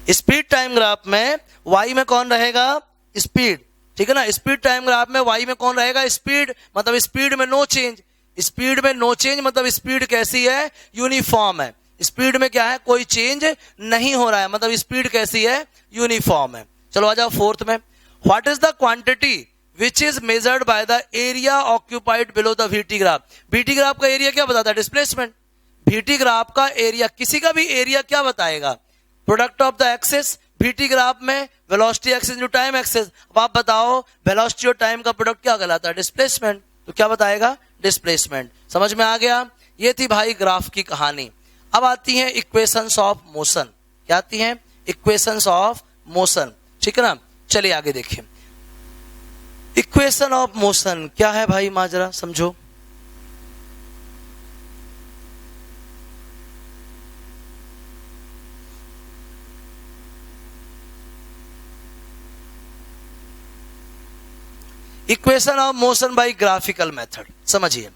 Speed time graph में y में कौन रहेगा? स्पीड, ठीक है ना। स्पीड टाइम ग्राफ में y में कौन रहेगा? स्पीड, मतलब स्पीड में नो चेंज। स्पीड में नो चेंज मतलब स्पीड कैसी है? यूनिफॉर्म है। स्पीड में क्या है? कोई चेंज नहीं हो रहा है, मतलब स्पीड कैसी है? यूनिफॉर्म है। चलो आ जाओ फोर्थ में। What is the quantity which is measured by the area occupied below the VT graph? VT graph का एरिया क्या बताता है? डिस्प्लेसमेंट। VT ग्राफ का एरिया, किसी का भी एरिया क्या बताएगा? Product of the axis. VT graph में velocity axis into time axis. अब आप बताओ वेलोसिटी और टाइम का प्रोडक्ट क्या कहलाता है? डिस्प्लेसमेंट। तो क्या बताएगा? डिस्प्लेसमेंट। समझ में आ गया? ये थी भाई ग्राफ की कहानी। अब आती है इक्वेशंस ऑफ मोशन। क्या आती हैं? इक्वेशंस ऑफ मोशन, ठीक है ना। चलिए आगे देखिए। इक्वेशन ऑफ मोशन क्या है भाई माजरा, समझो। Equation of motion by graphical method. समझिए,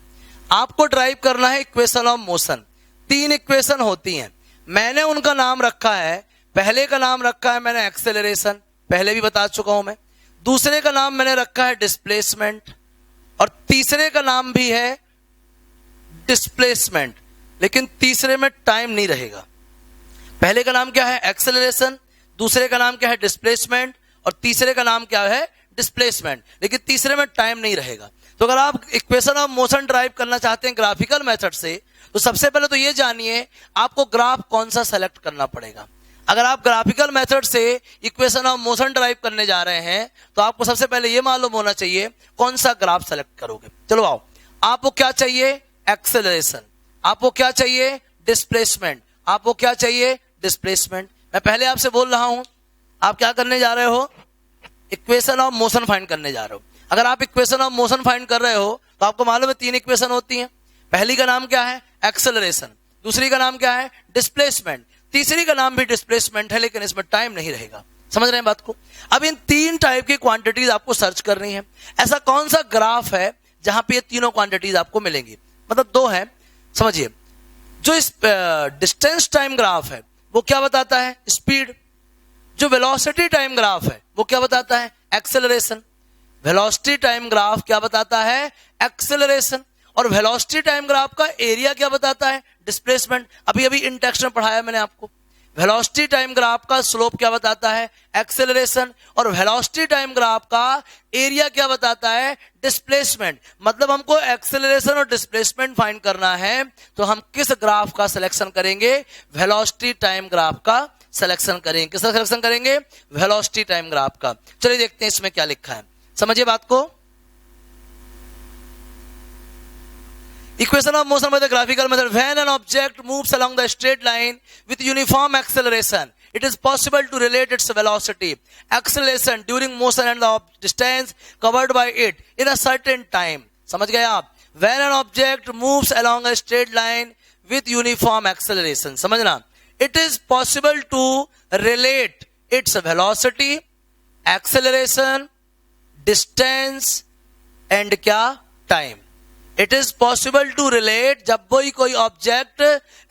आपको ड्राइव करना है इक्वेशन ऑफ मोशन। 3 इक्वेशन होती हैं, मैंने उनका नाम रखा है। पहले का नाम रखा है मैंने एक्सेलरेशन, पहले भी बता चुका हूं मैं। दूसरे का नाम मैंने रखा है डिस्प्लेसमेंट, और तीसरे का नाम भी है डिस्प्लेसमेंट, लेकिन तीसरे में टाइम नहीं रहेगा। पहले का नाम क्या है? एक्सेलरेशन, दूसरे का नाम क्या है? डिस्प्लेसमेंट, और तीसरे का नाम क्या है? डिस्प्लेसमेंट, लेकिन तीसरे में टाइम नहीं रहेगा। तो अगर आप इक्वेशन ऑफ मोशन ड्राइव करना चाहते हैं ग्राफिकल मेथड से, तो सबसे पहले तो ये जानिए आपको ग्राफ कौन सा सेलेक्ट करना पड़ेगा। अगर आप ग्राफिकल मेथड से इक्वेशन ऑफ मोशन ड्राइव करने जा रहे हैं, तो आपको सबसे पहले ये मालूम होना चाहिए कौन सा ग्राफ सेलेक्ट करोगे। चलो आओ, आपको क्या चाहिए? एक्सेलरेशन। आपको क्या चाहिए? डिस्प्लेसमेंट। आपको क्या चाहिए? डिस्प्लेसमेंट। मैं पहले आपसे बोल रहा हूं, आप क्या करने जा रहे हो? इक्वेशन ऑफ मोशन फाइंड करने जा रहे हो। अगर आप इक्वेशन ऑफ मोशन फाइंड कर रहे हो, तो आपको मालूम है 3 इक्वेशन होती हैं। पहली का नाम क्या है? एक्सेलरेशन। दूसरी का नाम क्या है? डिस्प्लेसमेंट। तीसरी का नाम भी डिस्प्लेसमेंट है, लेकिन इसमें टाइम नहीं रहेगा। समझ रहे हैं बात को? अब इन 3 टाइप की क्वांटिटीज आपको सर्च करनी है। ऐसा कौन सा ग्राफ है जहां पे ये तीनों क्वांटिटीज आपको मिलेंगी? मतलब 2 है। समझिए, जो इस डिस्टेंस टाइम ग्राफ है वो क्या बताता है? स्पीड। जो वेलोसिटी टाइम ग्राफ है वो क्या बताता है? एक्सेलरेशन। वेलोसिटी टाइम ग्राफ क्या बताता है? एक्सेलरेशन। और वेलोसिटी टाइम ग्राफ का एरिया क्या बताता है? डिस्प्लेसमेंट। अभी अभी इन टेक्स्ट में पढ़ाया मैंने आपको। वेलोसिटी टाइम ग्राफ का स्लोप क्या बताता है? एक्सेलरेशन। और वेलोसिटी टाइम ग्राफ का एरिया क्या बताता है? डिस्प्लेसमेंट। मतलब हमको एक्सेलरेशन और डिस्प्लेसमेंट फाइंड करना है, तो हम किस ग्राफ का सिलेक्शन करेंगे? वेलोसिटी टाइम ग्राफ का सिलेक्शन करेंगे। किसका सिलेक्शन करेंगे? वेलोसिटी टाइम ग्राफ का। चलिए देखते हैं इसमें क्या लिखा है, समझिए बात को। Equation of motion by the graphical method. When an object moves along the straight line with uniform acceleration, it is possible to relate its velocity, acceleration during motion and the distance covered by it in a certain time. समझ गए आप? When an object moves along a straight line with uniform acceleration, समझना, it is possible to relate its velocity, acceleration, distance and क्या? Time. It is possible to relate, जब भी कोई object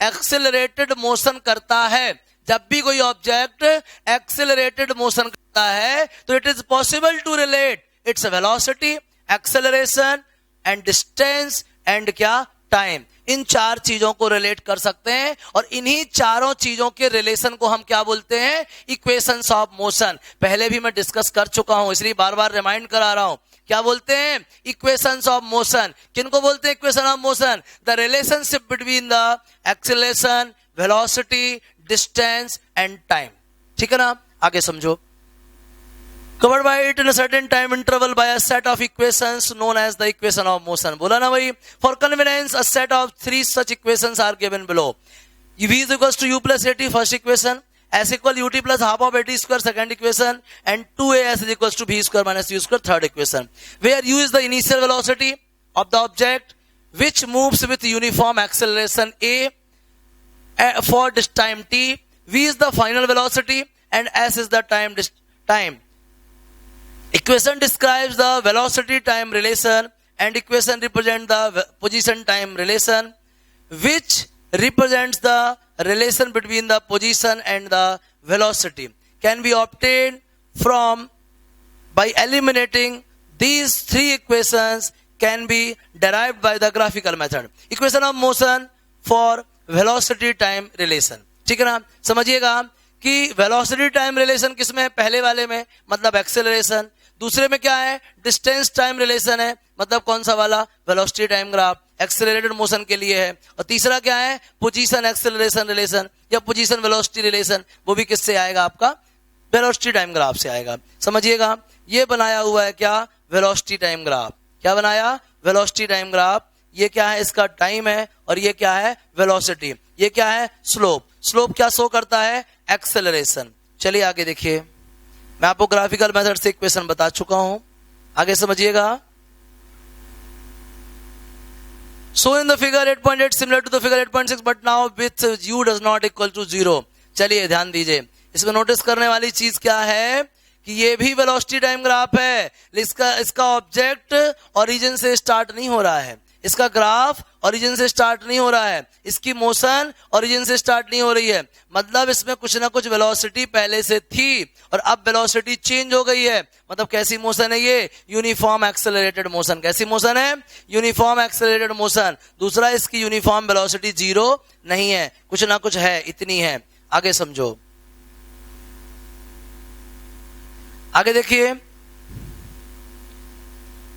accelerated motion करता है, जब भी कोई ऑब्जेक्ट एक्सेलरेटेड मोशन करता है, तो it is possible to relate its velocity, acceleration and distance and क्या? टाइम। इन 4 चीजों को रिलेट कर सकते हैं, और इन्हीं चारों चीजों के रिलेशन को हम क्या बोलते हैं? Equations of motion. पहले भी मैं डिस्कस कर चुका हूं, इसलिए बार बार रिमाइंड करा रहा हूं। क्या बोलते हैं? Equations of motion. किनको बोलते हैं equation of motion? The relationship between the acceleration, velocity, distance and time. ठीक है ना? आगे समझो। Covered by it in a certain time interval by a set of equations known as the equation of motion. बोला ना भाई? For convenience, a set of 3 such equations are given below. V is equals to u plus at, first equation. S equal ut plus half of at square, second equation. And 2as is equals to v square minus u square, third equation. Where u is the initial velocity of the object which moves with uniform acceleration a for this time t. V is the final velocity and s is the time. Equation describes the velocity time relation and equation represents the position time relation, which represents the relation between the position and the velocity can be obtained from by eliminating these three equations can be derived by the graphical method. Equation of motion for velocity time relation. ठीक है ना, समझिएगा कि velocity time relation किसमें है, पहले वाले में मतलब एक्सेलरेशन, दूसरे में क्या है, डिस्टेंस टाइम रिलेशन है, मतलब कौन सा वाला, velocity time graph accelerated motion के लिए है, और तीसरा क्या है, पोजीशन एक्सेलरेशन रिलेशन या पोजीशन वेलोसिटी रिलेशन, वो भी किससे आएगा, आपका वेलोसिटी टाइम ग्राफ से आएगा. समझिएगा, ये बनाया हुआ है क्या, वेलोसिटी टाइम ग्राफ. क्या बनाया, वेलोसिटी टाइम ग्राफ. ये क्या है, इसका टाइम है, और ये क्या है, वेलोसिटी. ये क्या है, स्लोप. स्लोप क्या शो करता है, एक्सेलरेशन. चलिए आगे देखिए, मैं आपको ग्राफिकल मेथड से इक्वेशन बता चुका हूं, आगे समझिएगा. So in the figure 8.8 similar to the figure 8.6 but now with u does not equal to 0. चलिए ध्यान दीजिए, इसमें नोटिस करने वाली चीज क्या है कि ये भी वेलोसिटी टाइम ग्राफ है, इसका ऑब्जेक्ट ओरिजिन से स्टार्ट नहीं हो रहा है, इसका ग्राफ ओरिजिन से स्टार्ट नहीं हो रहा है, इसकी मोशन ओरिजिन से स्टार्ट नहीं हो रही है, मतलब इसमें कुछ ना कुछ वेलोसिटी पहले से थी और अब वेलोसिटी चेंज हो गई है. मतलब कैसी मोशन है ये, यूनिफॉर्म एक्सेलरेटेड मोशन. कैसी मोशन है, यूनिफॉर्म एक्सेलरेटेड मोशन. दूसरा, इसकी यूनिफॉर्म वेलोसिटी 0 नहीं है, कुछ ना कुछ है, इतनी है. आगे समझो, आगे देखिए.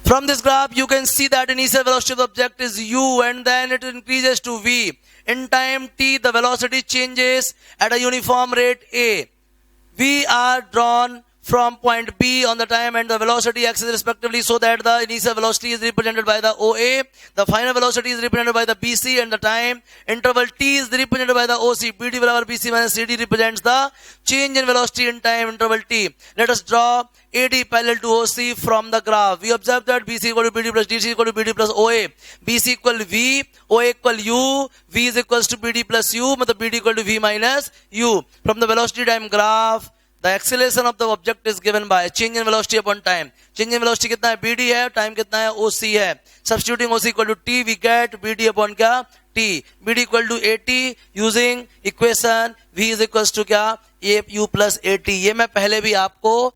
From this graph, you can see that initial velocity of the object is u and then it increases to v. In time t, the velocity changes at a uniform rate a. V are drawn from point B on the time and the velocity axis respectively, so that the initial velocity is represented by the OA, the final velocity is represented by the BC, and the time interval t is represented by the OC. BD barabar BC minus CD represents the change in velocity in time interval t. Let us draw AD parallel to OC from the graph. We observe that BC equal to BD plus DC equal to BD plus OA. BC equal V, OA equal U, V is equals to BD plus U, मतलब BD equal to V minus U. From the velocity time graph, the acceleration of the object is given by change in velocity upon time. Change in velocity कितना है, BD है, time कितना है, OC है. Substituting OC equal to T, we get BD upon क्या, T. BD equal to AT using equation V is equals to क्या, AU plus AT. ये मैं पहले भी आपको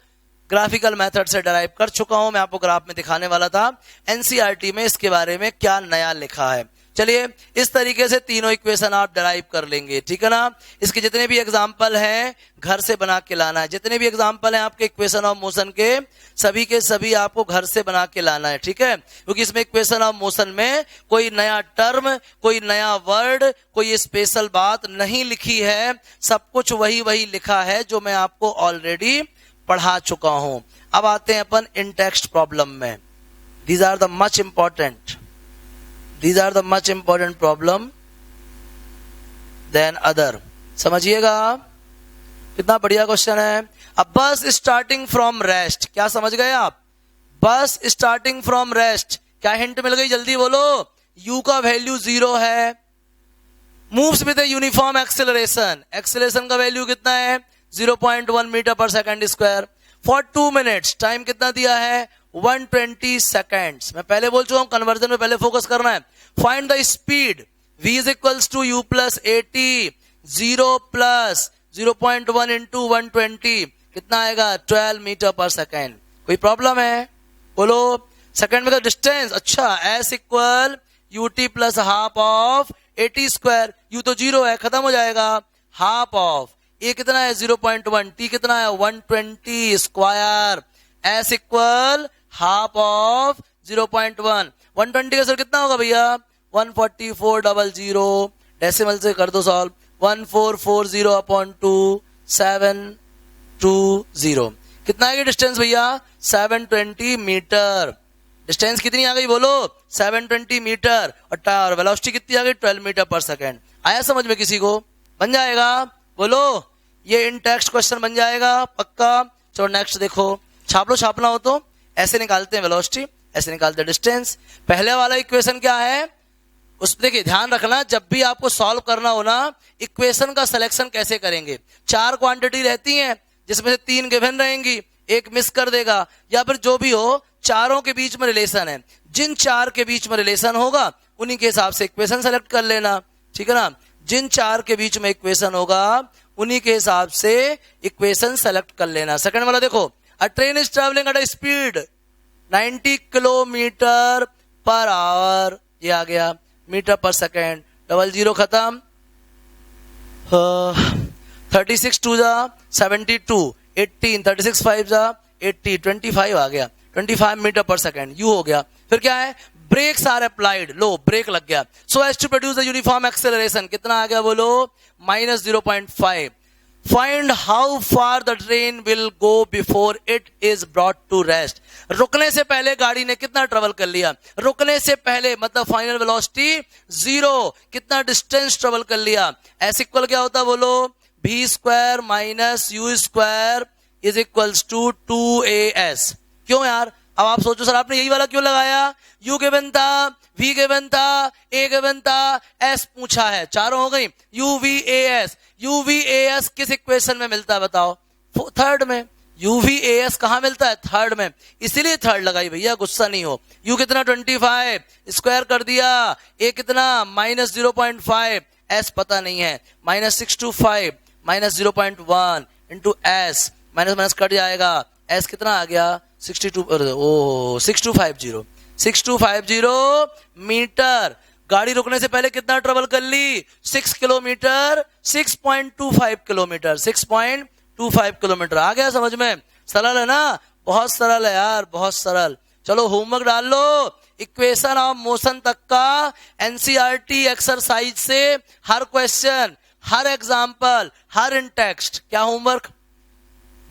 ग्राफिकल मेथड से डराइव कर चुका हूं, मैं आपको ग्राफ में दिखाने वाला था. एनसीईआरटी में इसके बारे में क्या नया लिखा है. चलिए, इस तरीके से तीनों इक्वेशन आप डराइव कर लेंगे, ठीक है ना. इसके जितने भी एग्जांपल हैं घर से बना के लाना है, जितने भी एग्जांपल हैं आपके इक्वेशन ऑफ मोशन के सभी आपको घर से बना के लाना है, ठीक है. क्योंकि इसमें इक्वेशन ऑफ मोशन में कोई नया टर्म, कोई नया वर्ड, कोई स्पेशल बात नहीं लिखी है, सब कुछ वही लिखा है जो मैं आपको ऑलरेडी पढ़ा चुका हूं. अब आते हैं अपन इन टेक्स्ट प्रॉब्लम में. These are the much important problem than other. समझिएगा, कितना बढ़िया क्वेश्चन है. अब बस स्टार्टिंग फ्रॉम रेस्ट, क्या समझ गए आप, बस स्टार्टिंग फ्रॉम रेस्ट, क्या हिंट मिल गई, जल्दी बोलो. u का वैल्यू 0 है, moves with uniform acceleration, acceleration का वैल्यू कितना है, 0.1 मीटर पर second square. For 2 minutes, time कितना दिया है, 120 सेकेंड्स. मैं पहले बोल चुका हूं, कन्वर्जन में पहले फोकस करना है. Find the speed, v is equals to u plus 80, 0 plus 0.1 into 120 कितना आएगा, 12 मीटर पर सेकेंड. कोई प्रॉब्लम है, बोलो. सेकेंड में का डिस्टेंस, अच्छा, s equal ut plus half of 80 square. u तो 0 है, खत्म हो जाएगा. हाफ ऑफ ये कितना है, 0.1, t कितना है, 120 square. s equal half of 0.1. 120 का सर कितना होगा भैया, 14400. डेसिमल से कर दो सॉल्व. 1440 अपॉन 2 720. कितना है डिस्टेंस भैया, 720 मीटर. डिस्टेंस कितनी आ गई बोलो, 720 मीटर. और वेलोसिटी कितनी आ गई, 12 मीटर पर सेकेंड. आया समझ में किसी को, बन जाएगा, बोलो. ये इन टेक्स्ट क्वेश्चन बन जाएगा पक्का. चलो नेक्स्ट देखो, छाप लो, छापना हो तो. ऐसे निकालते हैं वेलोसिटी, ऐसे निकालते हैं डिस्टेंस. पहले वाला इक्वेशन क्या है, उस देखिए ध्यान रखना, जब भी आपको सॉल्व करना हो ना, इक्वेशन का सिलेक्शन कैसे करेंगे. 4 क्वांटिटी रहती हैं, जिसमें से 3 गिवन रहेंगी, एक मिस कर देगा, या फिर जो भी हो, चारों के बीच में रिलेशन है. जिन 4 के बीच में रिलेशन होगा उन्हीं के हिसाब से इक्वेशन सेलेक्ट कर लेना, ठीक है ना. जिन 4 के बीच में इक्वेशन होगा उन्हीं के हिसाब से इक्वेशन सेलेक्ट कर लेना। सेकंड वाला देखो, अ train is travelling at a speed 90 kilometre per hour, ये आ गया मीटर पर सेकेंड, डबल जीरो खत्म, 36 टू जा 72, 18, 36 5 जा 80, 25 आ गया, 25 मीटर पर सेकेंड, यू हो गया। फिर क्या है, ब्रेक्स आर अप्लाइड, लो ब्रेक लग गया, so as to produce the uniform acceleration, कितना आ गया बोलो, -0.5। Find how far the train will go before it is brought to rest, रुकने से पहले गाड़ी ने कितना ट्रेवल कर लिया, रुकने से पहले मतलब फाइनल वेलोसिटी 0, कितना डिस्टेंस ट्रेवल कर लिया। एस इक्वल क्या होता है बोलो, v² minus u² is equals to 2as। क्यों यार, अब आप सोचो सर आपने यही वाला क्यों लगाया, u गिवन था, v गिवन था, a गिवन था, s पूछा है, चारों हो गई, uvas। uvas किस इक्वेशन में मिलता है बताओ, थर्ड में। uvas कहां मिलता है, थर्ड में, इसीलिए थर्ड लगाई भैया, गुस्सा नहीं हो। u कितना 25, स्क्वायर कर दिया, a कितना -0.5, s पता नहीं है, -625 -0.1 into s, minus minus cut जाएगा, s कितना आ गया 6250 मीटर। गाड़ी रुकने से पहले कितना ट्रेवल कर ली, 6 किलोमीटर, 6.25 किलोमीटर, 6.25 किलोमीटर। आ गया समझ में, सरल है ना, बहुत सरल है यार, बहुत सरल। चलो होमवर्क डाल लो, इक्वेशन ऑफ मोशन तक का एनसीईआरटी एक्सरसाइज से हर क्वेश्चन, हर एग्जाम्पल, हर इन टेक्स्ट। क्या होमवर्क,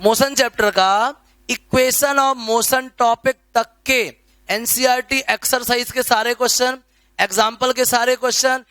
मोशन चैप्टर का इक्वेशन ऑफ मोशन टॉपिक तक के एनसीईआरटी एक्सरसाइज के सारे क्वेश्चन, एग्जाम्पल के सारे क्वेश्चन,